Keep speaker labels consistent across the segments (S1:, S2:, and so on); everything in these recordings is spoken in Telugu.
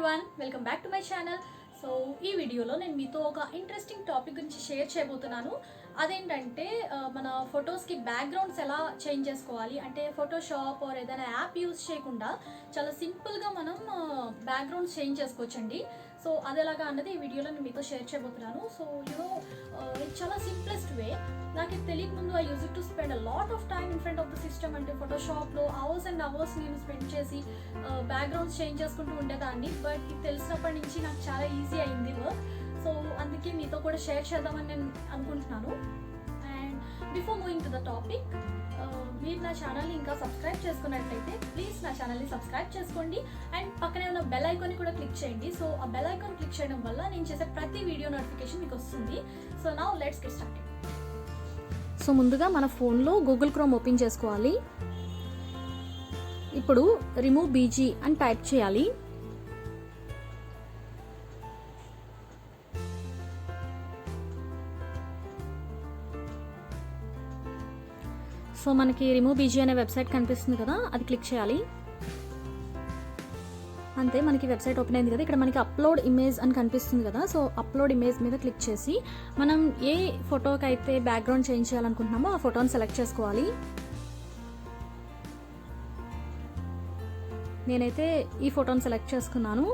S1: Everyone, welcome back to my channel. So ఈ వీడియోలో నేను మీతో ఒక ఇంట్రెస్టింగ్ టాపిక్ గురించి షేర్ చేయబోతున్నాను. అదేంటంటే మన ఫొటోస్కి బ్యాక్గ్రౌండ్స్ ఎలా చేంజ్ చేసుకోవాలి అంటే ఫోటోషాప్ ఆర్ ఏదైనా యాప్ యూజ్ చేయకుండా చాలా సింపుల్గా మనం బ్యాక్గ్రౌండ్స్ చేంజ్ చేసుకోవచ్చండి. సో అది ఎలాగా అన్నది ఈ వీడియోలో నేను మీతో షేర్ చేయబోతున్నాను. సో ఇది చాలా సింప్లెస్ట్ వే. నాకు ఇది తెలియక ముందు I use to spend a lot of time in front of the system. అంటే ఫోటోషాప్లో అవర్స్ అండ్ అవర్స్ నేను స్పెండ్ చేసి బ్యాక్గ్రౌండ్స్ చేంజ్ చేసుకుంటూ ఉండేదాన్ని. బట్ ఇది తెలిసినప్పటి నుంచి నాకు చాలా ఈజీ అయింది వర్క్. సో అందుకే మీతో కూడా షేర్ చేద్దామని నేను అనుకుంటున్నాను. And before moving to the topic, మీరు నా ఛానల్ని ఇంకా సబ్స్క్రైబ్ చేసుకున్నట్లయితే ప్లీజ్ నా ఛానల్ని సబ్స్క్రైబ్ చేసుకోండి అండ్ పక్కనే ఉన్న బెల్ ఐకాన్ని కూడా క్లిక్ చేయండి. సో ఆ బెల్ ఐకాన్ క్లిక్ చేయడం వల్ల నేను చేసే ప్రతి వీడియో నోటిఫికేషన్ మీకు వస్తుంది. So now let's get started.
S2: So ముందుగా మన ఫోన్లో గూగుల్ క్రోమ్ ఓపెన్ చేసుకోవాలి. ఇప్పుడు రిమూవ్ బీజీ అని టైప్ చేయాలి. సో మనకి రిమూవ్ బీజీ అనే వెబ్సైట్ కనిపిస్తుంది కదా, అది క్లిక్ చేయాలి. అంతే, మనకి వెబ్సైట్ ఓపెన్ అయింది కదా. ఇక్కడ మనకి అప్లోడ్ ఇమేజ్ అని కనిపిస్తుంది కదా. సో అప్లోడ్ ఇమేజ్ మీద క్లిక్ చేసి మనం ఏ ఫోటోకి అయితే బ్యాక్గ్రౌండ్ చేంజ్ చేయాలనుకుంటున్నామో ఆ ఫోటోని సెలెక్ట్ చేసుకోవాలి. నేనైతే ఈ ఫోటోని సెలెక్ట్ చేసుకున్నాను.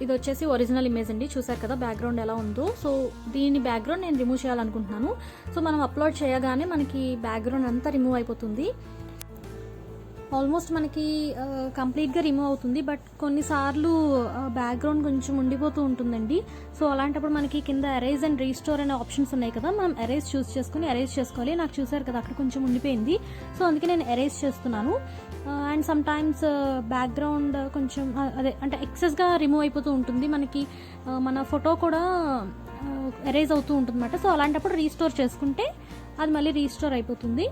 S2: ఇది వచ్చేసి ఒరిజినల్ ఇమేజ్ అండి, చూసారు కదా బ్యాక్గ్రౌండ్ ఎలా ఉందో. సో దీని బ్యాక్గ్రౌండ్ నేను రిమూవ్ చేయాలనుకుంటున్నాను. సో మనం అప్లోడ్ చేయగానే మనకి బ్యాక్గ్రౌండ్ అంతా రిమూవ్ అయిపోతుంది. ఆల్మోస్ట్ మనకి కంప్లీట్గా రిమూవ్ అవుతుంది. బట్ కొన్నిసార్లు బ్యాక్గ్రౌండ్ కొంచెం ఉండిపోతూ ఉంటుందండి. సో అలాంటప్పుడు మనకి కింద ఎరేజ్ అండ్ రీస్టోర్ అనే ఆప్షన్స్ ఉన్నాయి కదా, మనం ఎరేజ్ చూస్ చేసుకుని ఎరేజ్ చేసుకోవాలి. నాకు చూసారు కదా అక్కడ కొంచెం ఉండిపోయింది. సో అందుకే నేను ఎరేజ్ చేస్తున్నాను. అండ్ సమ్ టైమ్స్ బ్యాక్గ్రౌండ్ కొంచెం అదే అంటే ఎక్సెస్గా రిమూవ్ అయిపోతూ ఉంటుంది. మనకి మన ఫోటో కూడా ఎరేజ్ అవుతూ ఉంటుంది అన్నమాట. సో అలాంటప్పుడు రీస్టోర్ చేసుకుంటే అది మళ్ళీ రీస్టోర్ అయిపోతుంది.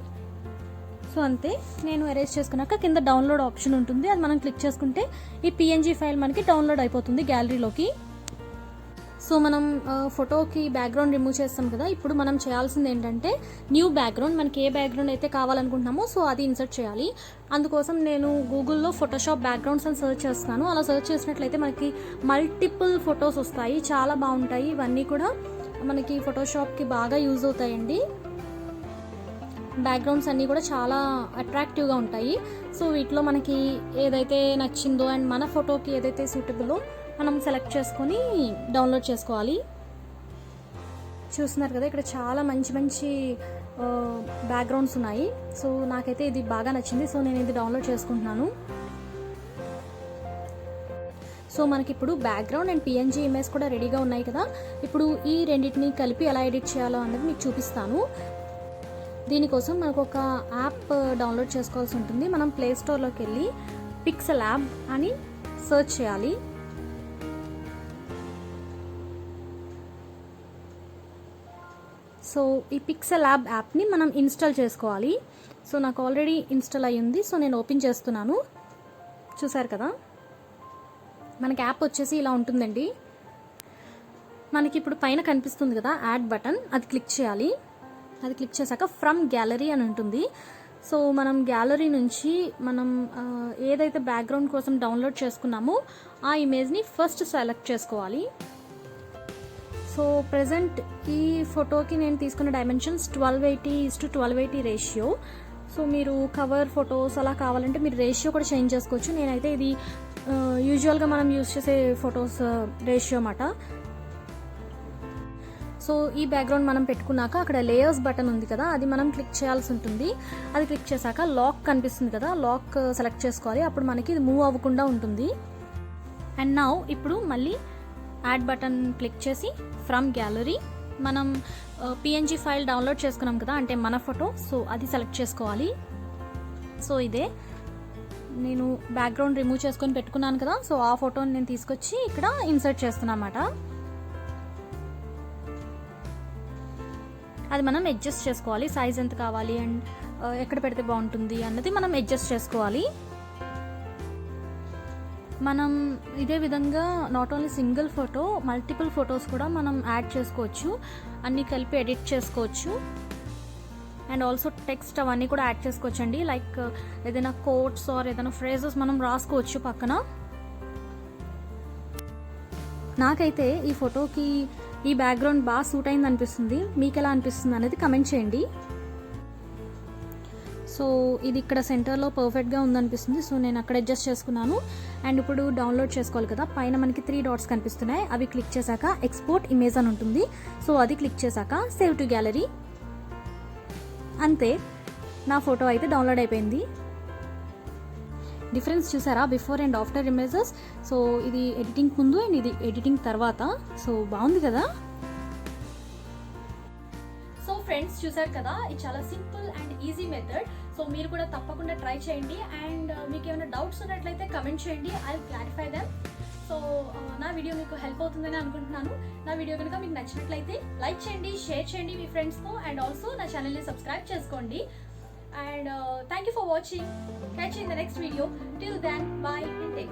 S2: సో అంతే, నేను ఎరేజ్ చేసుకున్నాక కింద డౌన్లోడ్ ఆప్షన్ ఉంటుంది, అది మనం క్లిక్ చేసుకుంటే ఈ పిఎన్జీ ఫైల్ మనకి డౌన్లోడ్ అయిపోతుంది గ్యాలరీలోకి. సో మనం ఫోటోకి బ్యాక్గ్రౌండ్ రిమూవ్ చేస్తాం కదా. ఇప్పుడు మనం చేయాల్సింది ఏంటంటే న్యూ బ్యాక్గ్రౌండ్, మనకి ఏ బ్యాక్గ్రౌండ్ అయితే కావాలనుకుంటున్నామో సో అది ఇన్సర్ట్ చేయాలి. అందుకోసం నేను గూగుల్లో ఫోటోషాప్ బ్యాక్గ్రౌండ్స్ అని సర్చ్ చేస్తున్నాను. అలా సర్చ్ చేసినట్లయితే మనకి మల్టిపుల్ ఫొటోస్ వస్తాయి, చాలా బాగుంటాయి. ఇవన్నీ కూడా మనకి ఫోటోషాప్కి బాగా యూజ్ అవుతాయండి. బ్యాక్గ్రౌండ్స్ అన్నీ కూడా చాలా అట్రాక్టివ్గా ఉంటాయి. సో వీటిలో మనకి ఏదైతే నచ్చిందో అండ్ మన ఫోటోకి ఏదైతే సూటబుల్లో మనం సెలెక్ట్ చేసుకొని డౌన్లోడ్ చేసుకోవాలి. చూస్తున్నారు కదా ఇక్కడ చాలా మంచి మంచి బ్యాక్గ్రౌండ్స్ ఉన్నాయి. సో నాకైతే ఇది బాగా నచ్చింది. సో నేను ఇది డౌన్లోడ్ చేసుకుంటున్నాను. సో మనకి ఇప్పుడు బ్యాక్గ్రౌండ్ అండ్ పిఎన్జీ ఇమేజ్ కూడా రెడీగా ఉన్నాయి కదా. ఇప్పుడు ఈ రెండింటిని కలిపి ఎలా ఎడిట్ చేయాలో అన్నది మీకు చూపిస్తాను. దీనికోసం మనకు ఒక యాప్ డౌన్లోడ్ చేసుకోవాల్సి ఉంటుంది. మనం ప్లే స్టోర్లోకి వెళ్ళి పిక్సెలాబ్ అని సర్చ్ చేయాలి. సో ఈ పిక్సెలాబ్ యాప్ని మనం ఇన్స్టాల్ చేసుకోవాలి. సో నాకు ఆల్రెడీ ఇన్స్టాల్ అయ్యింది. సో నేను ఓపెన్ చేస్తున్నాను. చూసారు కదా మనకి యాప్ వచ్చేసి ఇలా ఉంటుందండి. మనకి ఇప్పుడు పైన కనిపిస్తుంది కదా యాడ్ బటన్, అది క్లిక్ చేయాలి. అది క్లిక్ చేశాక ఫ్రమ్ గ్యాలరీ అని ఉంటుంది. సో మనం గ్యాలరీ నుంచి మనం ఏదైతే బ్యాక్గ్రౌండ్ కోసం డౌన్లోడ్ చేసుకున్నామో ఆ ఇమేజ్ని ఫస్ట్ సెలెక్ట్ చేసుకోవాలి. సో ప్రజెంట్ ఈ ఫోటోకి నేను తీసుకున్న డైమెన్షన్స్ 1280:1280 రేషియో. సో మీరు కవర్ ఫొటోస్ అలా కావాలంటే మీరు రేషియో కూడా చేంజ్ చేసుకోవచ్చు. నేనైతే ఇది యూజువల్గా మనం యూజ్ చేసే ఫొటోస్ రేషియో అన్నమాట. సో ఈ బ్యాక్గ్రౌండ్ మనం పెట్టుకున్నాక అక్కడ లేయర్స్ బటన్ ఉంది కదా, అది మనం క్లిక్ చేయాల్సి ఉంటుంది. అది క్లిక్ చేశాక లాక్ కనిపిస్తుంది కదా, లాక్ సెలెక్ట్ చేసుకోవాలి. అప్పుడు మనకి ఇది మూవ్ అవ్వకుండా ఉంటుంది. అండ్ నౌ ఇప్పుడు మళ్ళీ యాడ్ బటన్ క్లిక్ చేసి ఫ్రమ్ గ్యాలరీ మనం పిఎన్జీ ఫైల్ డౌన్లోడ్ చేసుకున్నాం కదా అంటే మన ఫోటో, సో అది సెలెక్ట్ చేసుకోవాలి. సో ఇదే నేను బ్యాక్గ్రౌండ్ రిమూవ్ చేసుకొని పెట్టుకున్నాను కదా. సో ఆ ఫోటోని నేను తీసుకొచ్చి ఇక్కడ ఇన్సర్ట్ చేస్తున్నాను అన్నమాట. అది మనం అడ్జస్ట్ చేసుకోవాలి, సైజ్ ఎంత కావాలి అండ్ ఎక్కడ పెడితే బాగుంటుంది అన్నది మనం అడ్జస్ట్ చేసుకోవాలి. మనం ఇదే విధంగా not only single photo, multiple photos కూడా మనం యాడ్ చేసుకోవచ్చు, అన్నీ కలిపి ఎడిట్ చేసుకోవచ్చు. అండ్ ఆల్సో టెక్స్ట్ అవన్నీ కూడా యాడ్ చేసుకోవచ్చండి. లైక్ ఏదైనా కోట్స్ ఆర్ ఏదైనా ఫ్రేజెస్ మనం రాసుకోవచ్చు పక్కన. నాకైతే ఈ ఫోటోకి ఈ బ్యాక్గ్రౌండ్ బాగా సూట్ అయింది అనిపిస్తుంది. మీకు ఎలా అనిపిస్తుంది అనేది కమెంట్ చేయండి. సో ఇది ఇక్కడ సెంటర్లో పర్ఫెక్ట్గా ఉందనిపిస్తుంది. సో నేను అక్కడ అడ్జస్ట్ చేసుకున్నాను. అండ్ ఇప్పుడు డౌన్లోడ్ చేసుకోవాలి కదా, పైన మనకి 3 డాట్స్ కనిపిస్తున్నాయి. అవి క్లిక్ చేశాక ఎక్స్పోర్ట్ ఇమేజ్ అని ఉంటుంది. సో అది క్లిక్ చేశాక సేవ్ టు గ్యాలరీ. అంతే, నా ఫోటో అయితే డౌన్లోడ్ అయిపోయింది. డిఫరెన్స్ చూసారా, before and after images. So ఇది ఎడిటింగ్ ముందు అండ్ ఇది ఎడిటింగ్ తర్వాత. సో బాగుంది కదా.
S1: సో ఫ్రెండ్స్ చూసారు కదా, ఇది చాలా simple and easy method. So మీరు కూడా తప్పకుండా ట్రై చేయండి. అండ్ మీకు ఏమైనా డౌట్స్ ఉన్నట్లయితే కమెంట్ చేయండి, I will clarify them. So నా వీడియో మీకు హెల్ప్ అవుతుందని అనుకుంటున్నాను. నా వీడియో కనుక మీకు నచ్చినట్లయితే లైక్ చేయండి, షేర్ చేయండి మీ ఫ్రెండ్స్తో, అండ్ ఆల్సో నా ఛానల్ని సబ్స్క్రైబ్ చేసుకోండి. And thank you for watching. Catch you in the next video. Till then, bye and take care.